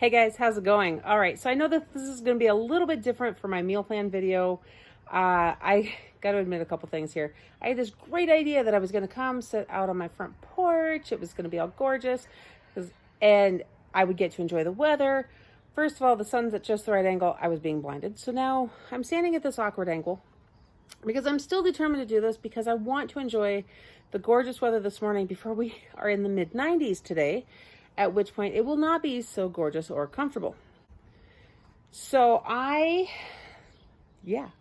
Hey guys, how's it going? All right, so I know that this is going to be a little bit different for my meal plan video. I got to admit a couple things here. I had this great idea that I was going to come sit out on my front porch. It was going to be all gorgeous, and I would get to enjoy the weather. First of all, the sun's at just the right angle. I was being blinded. So now I'm standing at this awkward angle because I'm still determined to do this because I want to enjoy the gorgeous weather this morning before we are in the mid 90s today, at which point it will not be so gorgeous or comfortable. So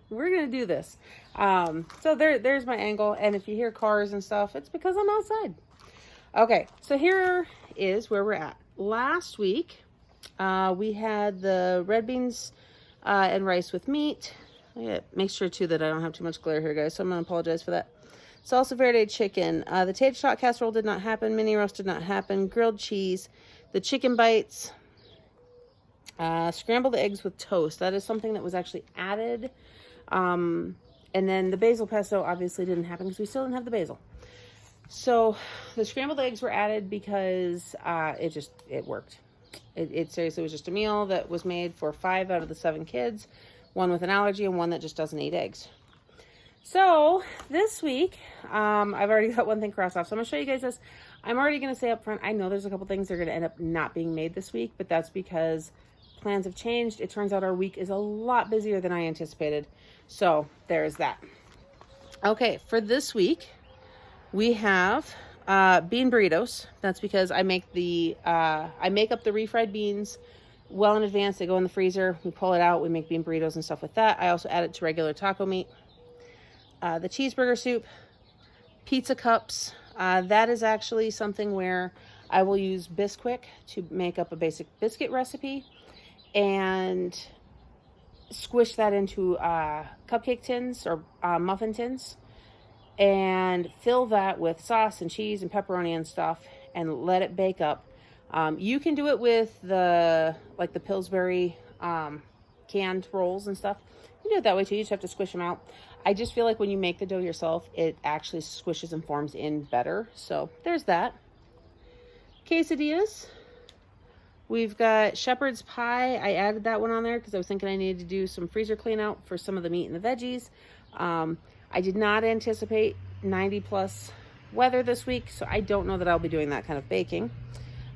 we're going to do this. So there's my angle. And if you hear cars and stuff, it's because I'm outside. Okay, so here is where we're at. Last week, we had the red beans and rice with meat. Make sure too that I don't have too much glare here, guys, so I'm going to apologize for that. Salsa verde chicken. The tater tot casserole did not happen. Mini roast did not happen. Grilled cheese. The chicken bites. Scrambled eggs with toast. That is something that was actually added. And then the basil pesto obviously didn't happen because we still didn't have the basil. So the scrambled eggs were added because it worked. It seriously was just a meal that was made for 5 out of the 7 kids. One with an allergy and one that just doesn't eat eggs. So this week, I've already got one thing crossed off. So I'm going to show you guys this. I'm already going to say up front, I know there's a couple things that are going to end up not being made this week, but that's because plans have changed. It turns out our week is a lot busier than I anticipated. So there's that. Okay, for this week, we have bean burritos. That's because I make up the refried beans well in advance. They go in the freezer. We pull it out. We make bean burritos and stuff with that. I also add it to regular taco meat. The cheeseburger soup, pizza cups. That is actually something where I will use Bisquick to make up a basic biscuit recipe and squish that into cupcake tins or muffin tins and fill that with sauce and cheese and pepperoni and stuff and let it bake up. You can do it with the Pillsbury canned rolls and stuff. You can do it that way too. You just have to squish them out. I just feel like when you make the dough yourself, it actually squishes and forms in better. So there's that. Quesadillas. We've got shepherd's pie. I added that one on there because I was thinking I needed to do some freezer clean out for some of the meat and the veggies. I did not anticipate 90 plus weather this week, so I don't know that I'll be doing that kind of baking.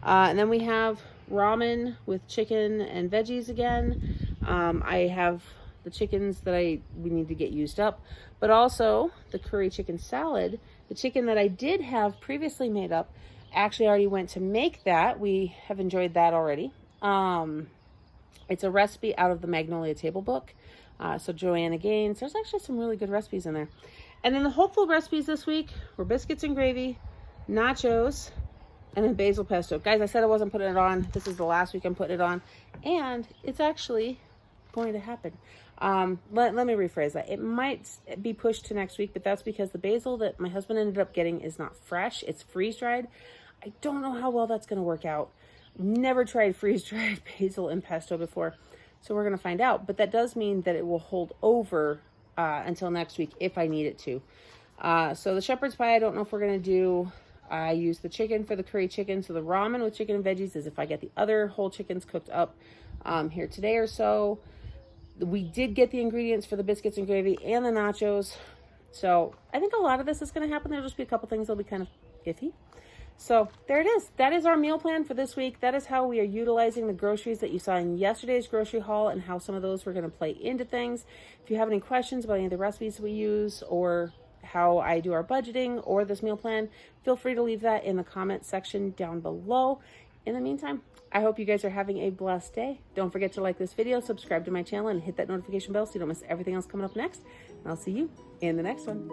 And then we have ramen with chicken and veggies again. I have the chickens that we need to get used up, but also the curry chicken salad. The chicken that I did have previously made up actually already went to make that. We have enjoyed that already. It's a recipe out of the Magnolia Table Book. So Joanna Gaines, there's actually some really good recipes in there. And then the hopeful recipes this week were biscuits and gravy, nachos, and then basil pesto. Guys, I said I wasn't putting it on. This is the last week I'm putting it on. And it's actually going to happen. Let me rephrase that. It might be pushed to next week, but that's because the basil that my husband ended up getting is not fresh. It's freeze-dried. I don't know how well that's going to work out. Never tried freeze-dried basil and pesto before, so we're going to find out. But that does mean that it will hold over until next week if I need it to. So the shepherd's pie, I don't know if we're going to do. I use the chicken for the curry chicken. So the ramen with chicken and veggies is if I get the other whole chickens cooked up here today or so. We did get the ingredients for the biscuits and gravy and the nachos. So I think a lot of this is going to happen. There'll just be a couple things that'll be kind of iffy. So there it is. That is our meal plan for this week. That is how we are utilizing the groceries that you saw in yesterday's grocery haul and how some of those were going to play into things. If you have any questions about any of the recipes we use or how I do our budgeting or this meal plan, feel free to leave that in the comment section down below. In the meantime, I hope you guys are having a blessed day. Don't forget to like this video, subscribe to my channel, and hit that notification bell so you don't miss everything else coming up next. And I'll see you in the next one.